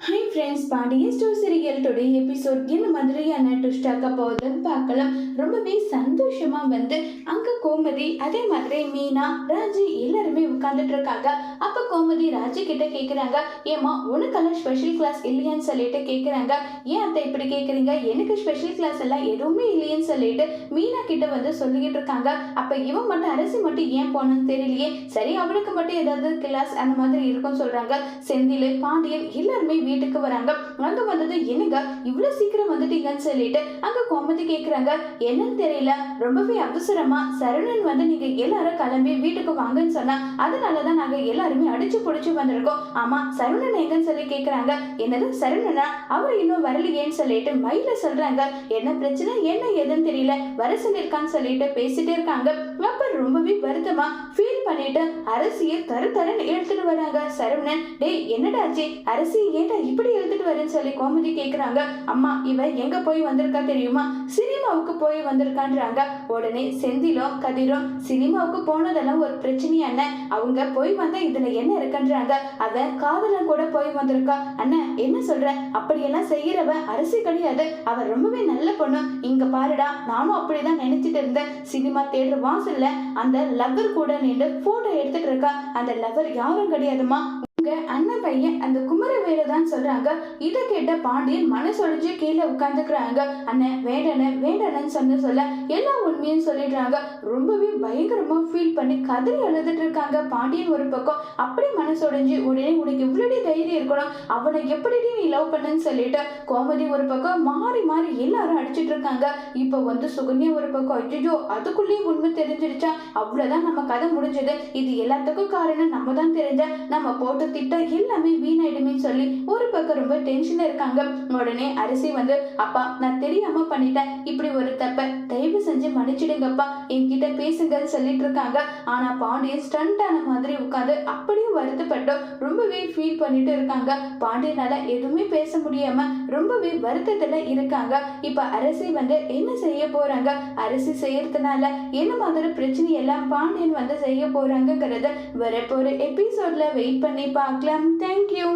Hi friends, Pandian store serial today episode என்ன மாதிரியான ட்விஸ்டாக்க போகுதுன்னு பார்க்கலாம். ரொம்பவே சந்தோஷமா அங்க கோமதி அதே மாதிரி மீனா ராஜி எல்லாருமே உட்கார்ந்துட்டு இருக்காங்க. அப்ப கோமதி ராஜி கிட்ட கேக்குறாங்க, ஏமா உனக்கெல்லாம் ஸ்பெஷல் கிளாஸ் இல்லையான்னு சொல்லிட்டு கேக்குறாங்க. ஏன் அத்தை இப்படி கேக்குறீங்க? எனக்கு ஸ்பெஷல் கிளாஸ் எல்லாம் எதுவுமே இல்லையேன்னு சொல்லிட்டு மீனா கிட்ட சொல்லிக்கிட்டு இருக்காங்க. அப்ப இவன் மட்டும் அரசி மட்டும் ஏன் போனான்னு தெரியலையே, சரி அவளுக்கு மட்டும் ஏதாவது கிளாஸ் அந்த மாதிரி இருக்கும்னு சொல்றாங்க. செந்தில் பாண்டியன் எல்லாருமே வீட்டுக்கு வராங்க. அங்க வந்தது என்னங்க இவ்வளவு சீக்கிரம் வந்துட்டீங்கன்னு சொல்லிட்டு அங்க கோமதி கேக்குறாங்க. என்னன்னு தெரியல, ரொம்பவே அவசரமா சரவணன் நீங்க எல்லாரும் கிளம்பி வீட்டுக்கு வாங்கன்னு சொன்னா அதனாலதான் நாங்க எல்லாருமே அடிச்சு புடிச்சு வந்திருக்கோம். ஆமா, சரவணன் எங்கன்னு சொல்லி கேக்குறாங்க. என்னது சரவணனா? அவர் இன்னும் வரலையேன்னு சொல்லிட்டு மயில சொல்றாங்க. என்ன பிரச்சனை என்ன ஏதுன்னு தெரியல, வர சொல்லிருக்கான்னு சொல்லிட்டு பேசிட்டே இருக்காங்க. அப்ப ரொம்பவே வருத்தமா ஃபீல் பண்ணிட்டு அரசியை தருன்னு இழுத்துட்டு வராங்க சரவணன். டேய் என்னடாச்சு, அரசி ஏன்டா இப்படி எழுதிட்டு வரேன்னு சொல்லி கோமதி கேக்குறாங்க. அம்மா இவ எங்க போய் வந்திருக்கா தெரியுமா? சினிமாவுக்கு போய் வந்திருக்கான்றாங்க. உடனே செந்திலும் கதிரும் சினிமாவுக்கு போனதெல்லாம் ஒரு பிரச்சனையா என்ன, அவங்க போய் வந்தா இதுல என்ன இருக்குன்றாங்க. அவ காதலன் கூட போய் வந்திருக்கா. அண்ணன் என்ன சொல்ற? அப்படியெல்லாம் செய்யறவ அரசி கிடையாது, அவ ரொம்பவே நல்ல பொண்ணு. இங்க பாருடா, நானும் அப்படிதான் நினைச்சிட்டு இருந்தேன். சினிமா தேட்டர் வாசல்ல அந்த லவ்வர் கூட நின்று போட்டோ எடுத்துட்டு இருக்கா. அந்த லவ்வர் யாரும் கிடையாதுமா, அண்ணன் பையன் அந்த குமரவேலு தான் சொல்றாங்க. இதை கேட்ட பாண்டியன் மனசொடிஞ்சு கீழே உட்கார்ந்துக்கிறாங்க. அண்ணன் வேண்டானு சொல்ல எல்லா உண்மையும் சொல்லிடுறாங்க. ரொம்பவே பயங்கரமா ஃபீல் பண்ணி கதறி எழுதிட்டு இருக்காங்க பாண்டியன் ஒரு பக்கம். அப்படி மனசொடிஞ்சு உடனே உனக்கு இவ்வளவு தைரியம் இருக்கணும், அவனை எப்படி நீ லவ் பண்ணன்னு சொல்லிட்டு கோமதி ஒரு பக்கம் மாறி மாறி எல்லாரும் அடிச்சிட்டு இருக்காங்க. இப்ப சுகன்யா ஒரு பக்கம், ஐயோ அதுக்குள்ளேயே உண்மை தெரிஞ்சிருச்சா, அவ்வளவுதான் நம்ம கதை முடிஞ்சது, இது எல்லாத்துக்கும் காரணம் நம்ம தான் தெரிஞ்ச, நம்ம போட்டு திட்டம் எல்லாமே வீணாயிடுமே சொல்லி ஒரு பக்கம் ரொம்ப டென்ஷன்ல இருக்காங்க. உடனே அரசி அப்பா நான் தெரியாம பண்ணிட்டேன், இப்படி ஒரு தப்ப தயவு செஞ்சு மன்னிச்சிடுங்கப்பா, என்கிட்ட பேசுங்கன்னு சொல்லிட்டு இருக்காங்க. ஆனா பாண்டியன் ஸ்டண்ட் ஆன மாதிரி உட்காந்து அப்படியே வருத்தப்பட்டோம் ரொம்பவே ஃபீல் பண்ணிட்டு இருக்காங்க. பாண்டியனால எதுவுமே பேச முடியாம ரொம்பவே வருத்தத்துல இருக்காங்க. இப்ப அரசி என்ன செய்ய போறாங்க, அரசி செய்யறதுனால என்ன மாதிரி பிரச்சனை எல்லாம் பாண்டியன் செய்ய போறாங்கிறத வரப்போற எபிசோட்ல வெயிட் பண்ணி பார்க்கலாம். தேங்க்யூ.